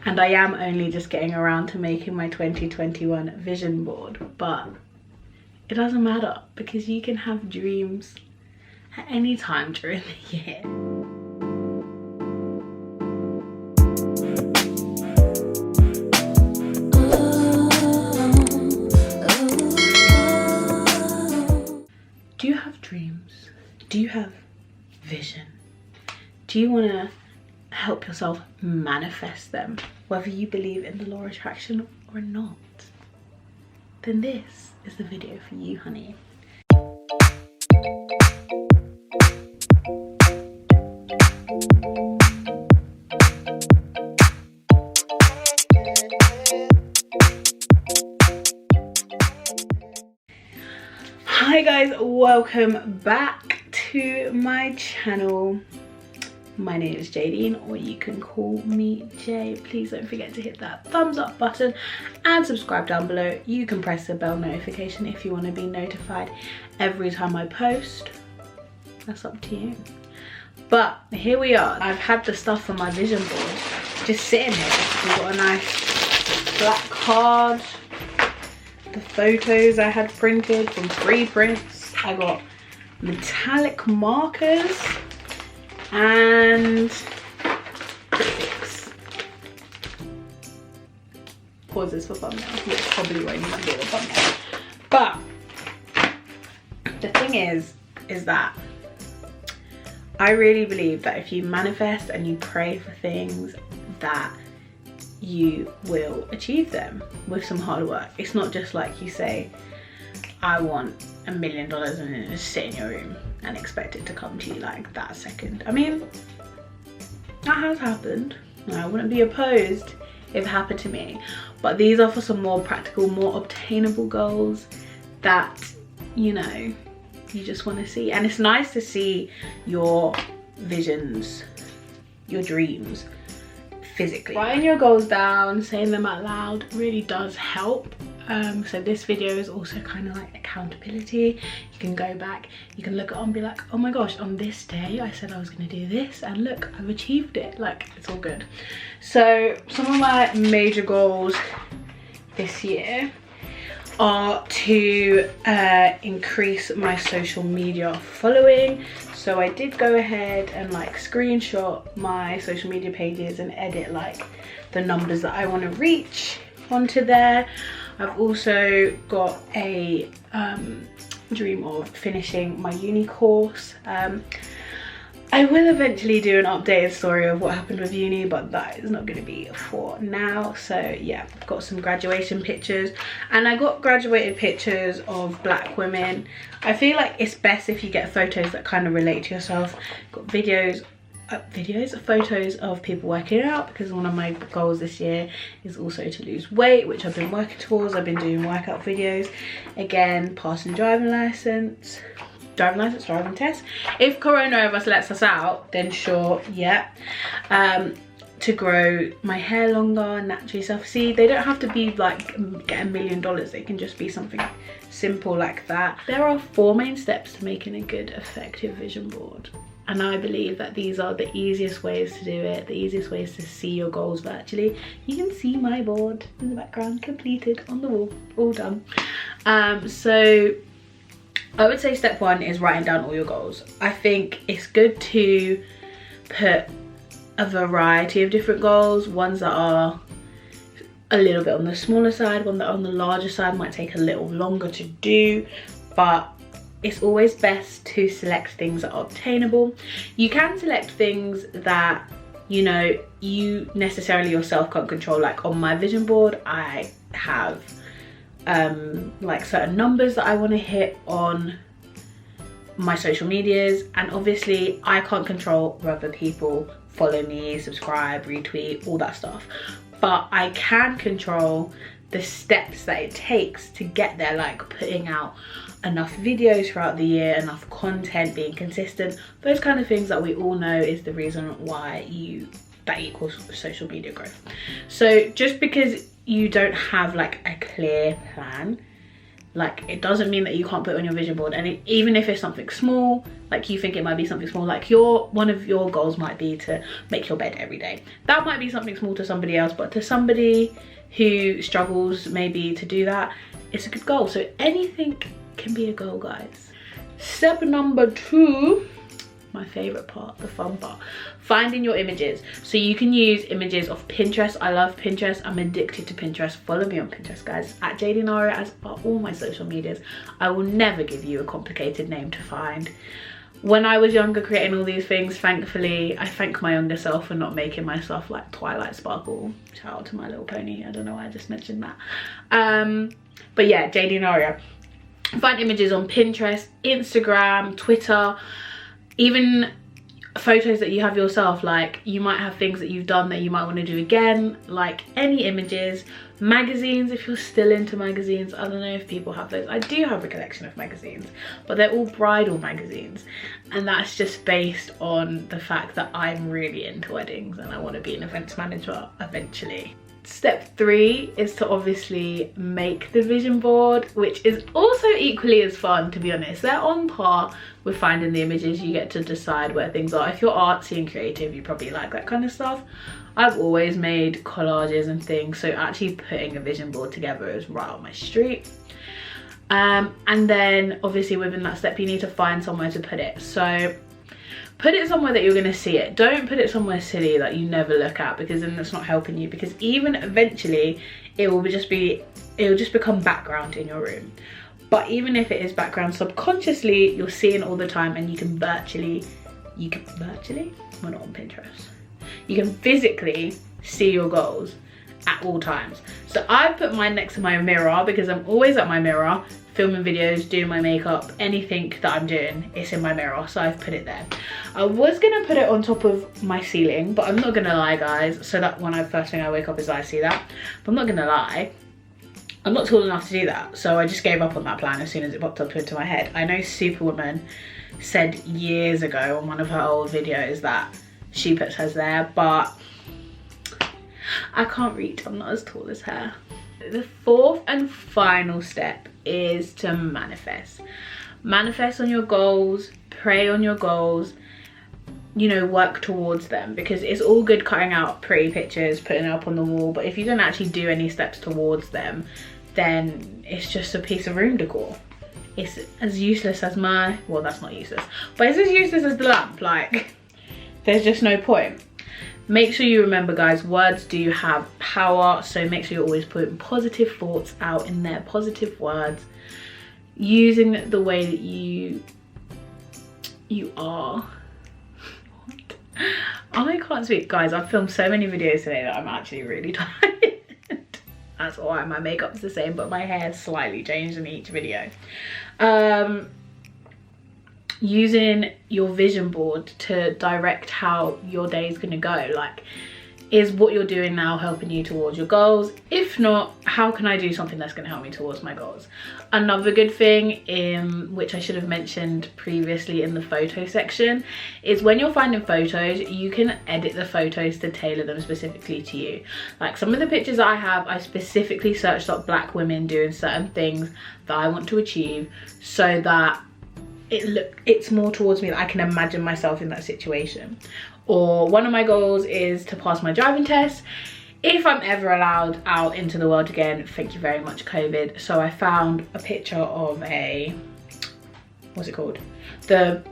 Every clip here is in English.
And I am only just getting around to making my 2021 vision board, but it doesn't matter because you can have dreams at any time during the year. Do you have dreams? Do you have vision? Do you want to help yourself manifest them, whether you believe in the law of attraction or not? Then this is the video for you, honey. Hi guys, welcome back to my channel. My name is Jadean, or you can call me Jay. Please don't forget to hit that thumbs up button and subscribe down below. You can press the bell notification if you want to be notified every time I post. That's up to you. But here we are. I've had the stuff on my vision board just sitting here. We've got a nice black card, the photos I had printed from pre-prints. I got metallic markers and sticks. Pause this for thumbnail. Which probably won't even be the thumbnail. But the thing is that I really believe that if you manifest and you pray for things, that you will achieve them with some hard work. It's not just like you say, I want $1 million and then just sit in your room and expect it to come to you like that second. I mean, that has happened. I wouldn't be opposed if it happened to me. But these are for some more practical, more obtainable goals that, you know, you just want to see. And it's nice to see your visions, your dreams physically. Writing your goals down, saying them out loud really does help. So this video is also kind of like accountability. You can go back, you can look at it and be like, oh my gosh, on this day I said I was going to do this and look, I've achieved it. Like, it's all good. So some of my major goals this year are to increase my social media following. So I did go ahead and like screenshot my social media pages and edit like the numbers that I want to reach onto there. I've also got a dream of finishing my uni course. I will eventually do an updated story of what happened with uni, but that is not going to be for now. So yeah, I've got some graduation pictures, and I got graduated pictures of black women. I feel like it's best if you get photos that kind of relate to yourself. Got photos of people working out, because one of my goals this year is also to lose weight, which I've been working towards. I've been doing workout videos, again passing driving test. If coronavirus lets us out, then sure, yeah. To grow my hair longer naturally. So see, they don't have to be like get $1 million. They can just be something simple like that. There are 4 main steps to making a good, effective vision board. And I believe that these are the easiest ways to do it, the easiest ways to see your goals virtually. You can see my board in the background, completed on the wall, all done. So I would say step 1 is writing down all your goals. I think it's good to put a variety of different goals, ones that are a little bit on the smaller side, one that on the larger side might take a little longer to do, but it's always best to select things that are obtainable. You can select things that, you know, you necessarily yourself can't control. Like on my vision board, I have like certain numbers that I want to hit on my social medias, and obviously I can't control whether people follow me, subscribe, retweet, all that stuff, but I can control the steps that it takes to get there, like putting out enough videos throughout the year, enough content, being consistent, those kind of things that we all know is the reason why that equals social media growth. So just because you don't have like a clear plan Like, it doesn't mean that you can't put it on your vision board. And even if it's something small, like you think it might be something small, like one of your goals might be to make your bed every day. That might be something small to somebody else, but to somebody who struggles maybe to do that, it's a good goal. So anything can be a goal, guys. Step number 2, my favorite part, the fun part, finding your images. So you can use images of Pinterest. I love Pinterest. I'm addicted to Pinterest. Follow me on Pinterest, guys, at Jadean Aria, as are all my social medias. I will never give you a complicated name to find. When I was younger creating all these things, thankfully, I thank my younger self for not making myself like Twilight Sparkle. Shout out to My Little Pony. I don't know why I just mentioned that. But yeah, Jadean Aria. Find images on Pinterest, Instagram, Twitter, even photos that you have yourself. Like, you might have things that you've done that you might want to do again, like any images. Magazines, if you're still into magazines. I don't know if people have those. I do have a collection of magazines, but they're all bridal magazines, and that's just based on the fact that I'm really into weddings and I want to be an events manager eventually. Step 3 is to obviously make the vision board, which is also equally as fun, to be honest. They're on par with finding the images. You get to decide where things are. If you're artsy and creative, you probably like that kind of stuff. I've always made collages and things, so actually putting a vision board together is right up my street. And then obviously within that step, you need to find somewhere to put it. So put it somewhere that you're going to see it. Don't put it somewhere silly that you never look at, because then that's not helping you, because even eventually it will just become background in your room. But even if it is background, subconsciously you'll see it all the time, and you can virtually, we're not on Pinterest, you can physically see your goals at all times. So I've put mine next to my mirror, because I'm always at my mirror filming videos, doing my makeup, anything that I'm doing, it's in my mirror, so I've put it there. I was gonna put it on top of my ceiling, but I'm not gonna lie, guys, so that when first thing I wake up is I see that. But I'm not gonna lie, I'm not tall enough to do that, so I just gave up on that plan as soon as it popped up into my head. I know Superwoman said years ago on one of her old videos that she puts hers there, but I can't reach, I'm not as tall as her. The 4th and final step is to manifest. Manifest on your goals, pray on your goals, you know, work towards them, because it's all good cutting out pretty pictures, putting it up on the wall, but if you don't actually do any steps towards them, then it's just a piece of room decor. It's as useless as well, that's not useless, but it's as useless as the lamp. Like, there's just no point. Make sure you remember, guys, words do have power, so make sure you're always putting positive thoughts out in there, positive words, using the way that you are. What? I can't speak, guys. I've filmed so many videos today that I'm actually really tired. That's why my makeup's the same, but my hair's slightly changed in each video. Using your vision board to direct how your day is going to go. Like, is what you're doing now helping you towards your goals? If not, how can I do something that's going to help me towards my goals? Another good thing, which I should have mentioned previously in the photo section, is when you're finding photos, you can edit the photos to tailor them specifically to you. Like, some of the pictures I have, I specifically searched up black women doing certain things that I want to achieve, so that it's more towards me, that I can imagine myself in that situation. Or one of my goals is to pass my driving test if I'm ever allowed out into the world again. Thank you very much, COVID. So I found a picture of what's it called, the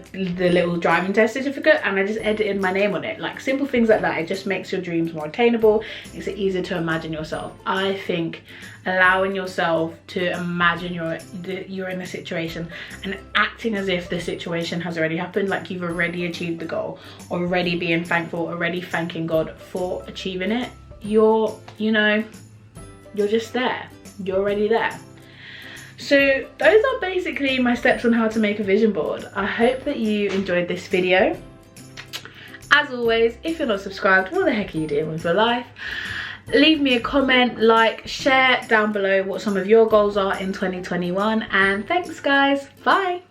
little driving test certificate, and I just edited my name on it. Like, simple things like that. It just makes your dreams more attainable. Makes it easier to imagine yourself. I think allowing yourself to imagine you're in a situation and acting as if the situation has already happened, like you've already achieved the goal, already being thankful, already thanking God for achieving it. You're just there. You're already there. So those are basically my steps on how to make a vision board. I hope that you enjoyed this video. As always, if you're not subscribed, what the heck are you doing with your life? Leave me a comment, like, share down below what some of your goals are in 2021, and thanks, guys. Bye.